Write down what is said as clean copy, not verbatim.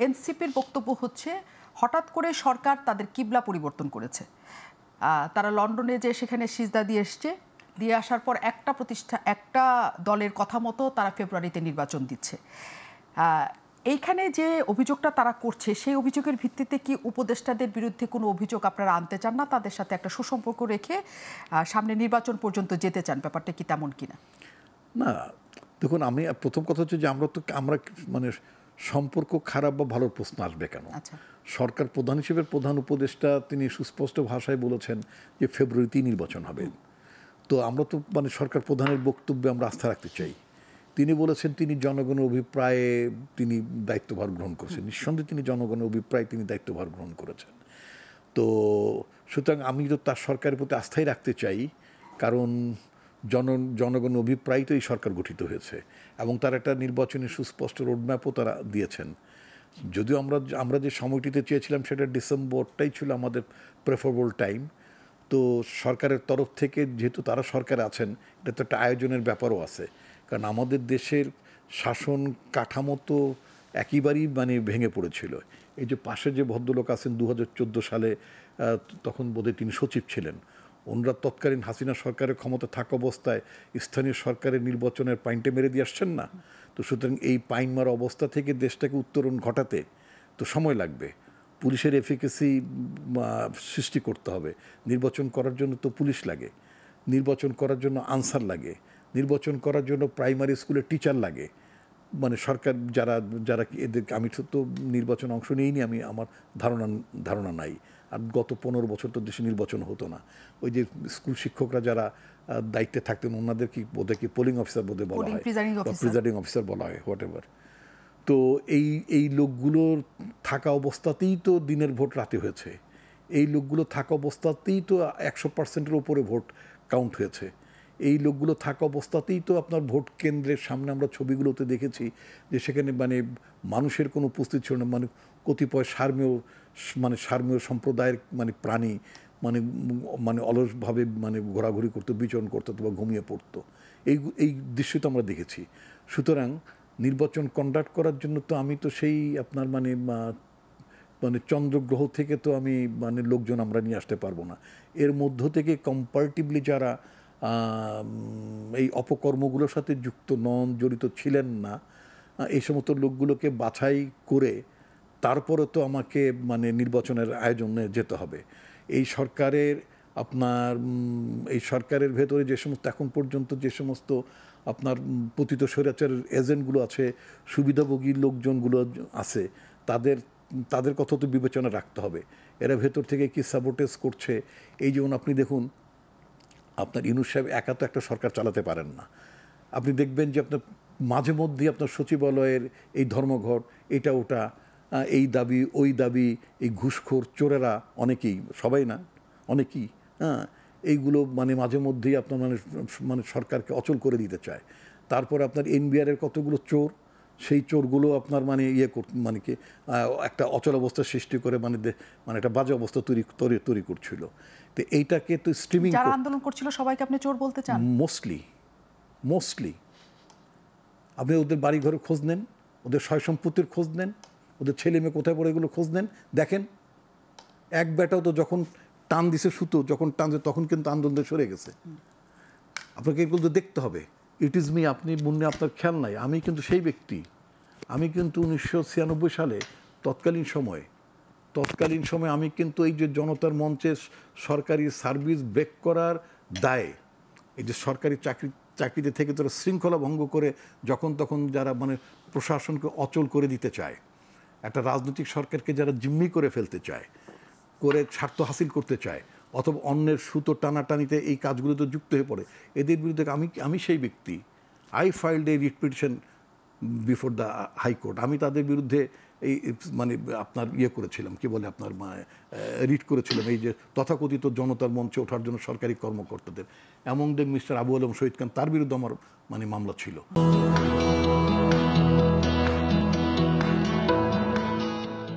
এনসিপির বক্তব্য হচ্ছে হঠাৎ করে সরকার তাদের কিবলা পরিবর্তন করেছে। তারা লন্ডনে যে সেখানে সিজদা দিয়ে আসার পর একটা দলের কথা মতো তারা ফেব্রুয়ারিতে নির্বাচন দিচ্ছে। এইখানে যে অভিযোগটা তারা করছে সেই অভিযোগের ভিত্তিতে কি উপদেষ্টাদের বিরুদ্ধে কোনো অভিযোগ আপনারা আনতে চান না, তাদের সাথে একটা সুসম্পর্ক রেখে সামনে নির্বাচন পর্যন্ত যেতে চান? ব্যাপারটা কি তেমন কিনা? না, দেখুন, আমি প্রথম কথা হচ্ছে যে আমরা মানে সম্পর্ক খারাপ বা ভালোর প্রশ্ন আসবে কেন? সরকার প্রধান হিসেবে প্রধান উপদেষ্টা তিনি সুস্পষ্ট ভাষায় বলেছেন যে ফেব্রুয়ারিতেই নির্বাচন হবে। তো আমরা তো মানে সরকার প্রধানের বক্তব্যে আমরা আস্থা রাখতে চাই। তিনি বলেছেন তিনি জনগণের অভিপ্রায়ে তিনি দায়িত্বভার গ্রহণ করেছেন। নিঃসন্দেহে তিনি জনগণের অভিপ্রায়ে তিনি দায়িত্বভার গ্রহণ করেছেন। তো সুতরাং আমি তো তার সরকারের প্রতি আস্থাই রাখতে চাই, কারণ জনগণের অভিপ্রায় তো এই সরকার গঠিত হয়েছে এবং তার একটা নির্বাচনী সুস্পষ্ট রোডম্যাপও তারা দিয়েছেন। যদিও আমরা যে সময়টিতে চেয়েছিলাম সেটা ডিসেম্বরটাই ছিল আমাদের প্রেফারেবল টাইম। তো সরকারের তরফ থেকে যেহেতু তারা সরকারে আছেন, এটা তো একটা আয়োজনের ব্যাপারও আছে, কারণ আমাদের দেশের শাসন কাঠামো তো একেবারেই মানে ভেঙে পড়েছিল। এই যে পাশে যে ভদ্রলোক আছেন 2014 সালে, তখন বোধহয় তিনি সচিব ছিলেন, ওনারা তৎকালীন হাসিনা সরকারের ক্ষমতা থাকা অবস্থায় স্থানীয় সরকারের নির্বাচনের পাইনটা মেরে দিয়ে আসছেন না। তো সুতরাং এই পাইন মারা অবস্থা থেকে দেশটাকে উত্তরণ ঘটাতে তো সময় লাগবে। পুলিশের এফিকেসি সৃষ্টি করতে হবে। নির্বাচন করার জন্য তো পুলিশ লাগে, নির্বাচন করার জন্য আনসার লাগে, নির্বাচন করার জন্য প্রাইমারি স্কুলের টিচার লাগে। মানে সরকার যারা এদের, আমি তো নির্বাচন অংশ নিইনি, আমার ধারণা নাই। আর গত 15 বছর তো দেশে নির্বাচন হতো না। ওই যে স্কুল শিক্ষকরা যারা দায়িত্বে থাকতেন ওনাদের কি পোলিং অফিসার বোধহয় বলা হয়, প্রিজাইডিং অফিসার বলা হয়, হোয়াট এভার। তো এই লোকগুলোর থাকা অবস্থাতেই তো দিনের ভোট রাতে হয়েছে। এই লোকগুলো থাকা অবস্থাতেই তো 100%-এর উপরে ভোট কাউন্ট হয়েছে। এই লোকগুলো থাকা অবস্থাতেই তো আপনার ভোট কেন্দ্রের সামনে আমরা ছবিগুলোতে দেখেছি যে সেখানে মানে মানুষের কোনো উপস্থিতি ছিল না। মানে কতিপয় সার্মীয় সম্প্রদায়ের মানে প্রাণী মানে অলসভাবে মানে ঘোরাঘুরি করতো, বিচরণ করতো বা ঘুমিয়ে পড়তো। এই দৃশ্য তো আমরা দেখেছি। সুতরাং নির্বাচন কন্ডাক্ট করার জন্য তো আমি তো সেই আপনার মানে চন্দ্রগ্রহ থেকে তো আমি মানে লোকজন আমরা নিয়ে আসতে পারবো না। এর মধ্য থেকে কম্পারেটিভলি যারা এই অপকর্মগুলোর সাথে যুক্ত নন, জড়িত ছিলেন না, এই সমস্ত লোকগুলোকে বাছাই করে তারপরে তো আমাকে মানে নির্বাচনের আয়োজনে যেতে হবে। এই সরকারের ভেতরে যে সমস্ত এখন পর্যন্ত যে সমস্ত আপনার পতিত স্বৈরাচারের এজেন্টগুলো আছে, সুবিধাভোগী লোকজনগুলো আছে, তাদের কথা তো বিবেচনা রাখতে হবে। এরা ভেতর থেকে কি সাবোটেজ করছে। এই যেমন আপনি দেখুন, আপনার ইউনূস সাহেব একা তো একটা সরকার চালাতে পারেন না। আপনি দেখবেন যে আপনার মাঝে মধ্যেই আপনার সচিবালয়ের এই ধর্মঘট, এটা ওটা, এই দাবি ওই দাবি, এই ঘুষখোর চোরেরা অনেকেই, সবাই না অনেকেই, এইগুলো মানে মাঝে মধ্যেই আপনার মানে সরকারকে অচল করে দিতে চায়। তারপর আপনার এনবিআরের কতগুলো চোর, সেই চোরগুলো আপনার মানে মানে কি একটা অচল অবস্থা সৃষ্টি করে মানে একটা বাজে অবস্থা তৈরি করছিল। তো এইটাকে তো স্ট্রিমিং যারা আন্দোলন করছিল সবাইকে আপনি চোর বলতে চান? মোস্টলি আপনি ওদের বাড়ি ঘরে খোঁজ নেন, ওদের সয় সম্পত্তির খোঁজ নেন, ওদের ছেলে মেয়ে কোথায় পড়ে এগুলো খোঁজ নেন, দেখেন এক বেটাও তো যখন টান দিছে সুতো, যখন টানছে তখন কিন্তু আন্দোলন সরে গেছে। আপনাকে এগুলো তো দেখতে হবে। ইট ইজ মি, আপনি মনে আপনার খেয়াল নাই, আমি কিন্তু সেই ব্যক্তি। আমি কিন্তু 1996 সালে তৎকালীন সময় আমি কিন্তু এই যে জনতার মঞ্চে সরকারি সার্ভিস ব্রেক করার দায়ে, এই যে সরকারি চাকরিতে থেকে তারা শৃঙ্খলা ভঙ্গ করে যখন তখন যারা মানে প্রশাসনকে অচল করে দিতে চায়, একটা রাজনৈতিক সরকারকে যারা জিম্মি করে ফেলতে চায়, করে স্বার্থ হাসিল করতে চায়, অথবা অন্যের সুতো টানাটানিতে এই কাজগুলোতে যুক্ত হয়ে পড়ে, এদের বিরুদ্ধে আমি সেই ব্যক্তি। I filed A writ petition before the high court. আমি তাদের বিরুদ্ধে এই মানে আপনার করেছিলাম, কি বলে আপনার রিট করেছিলাম এই যে তথাকথিত জনতার মঞ্চে ওঠার জন্য সরকারি কর্মকর্তাদের। এমন মিস্টার আবু আলম শহীদ খান, তার বিরুদ্ধে আমার মানে মামলা ছিল।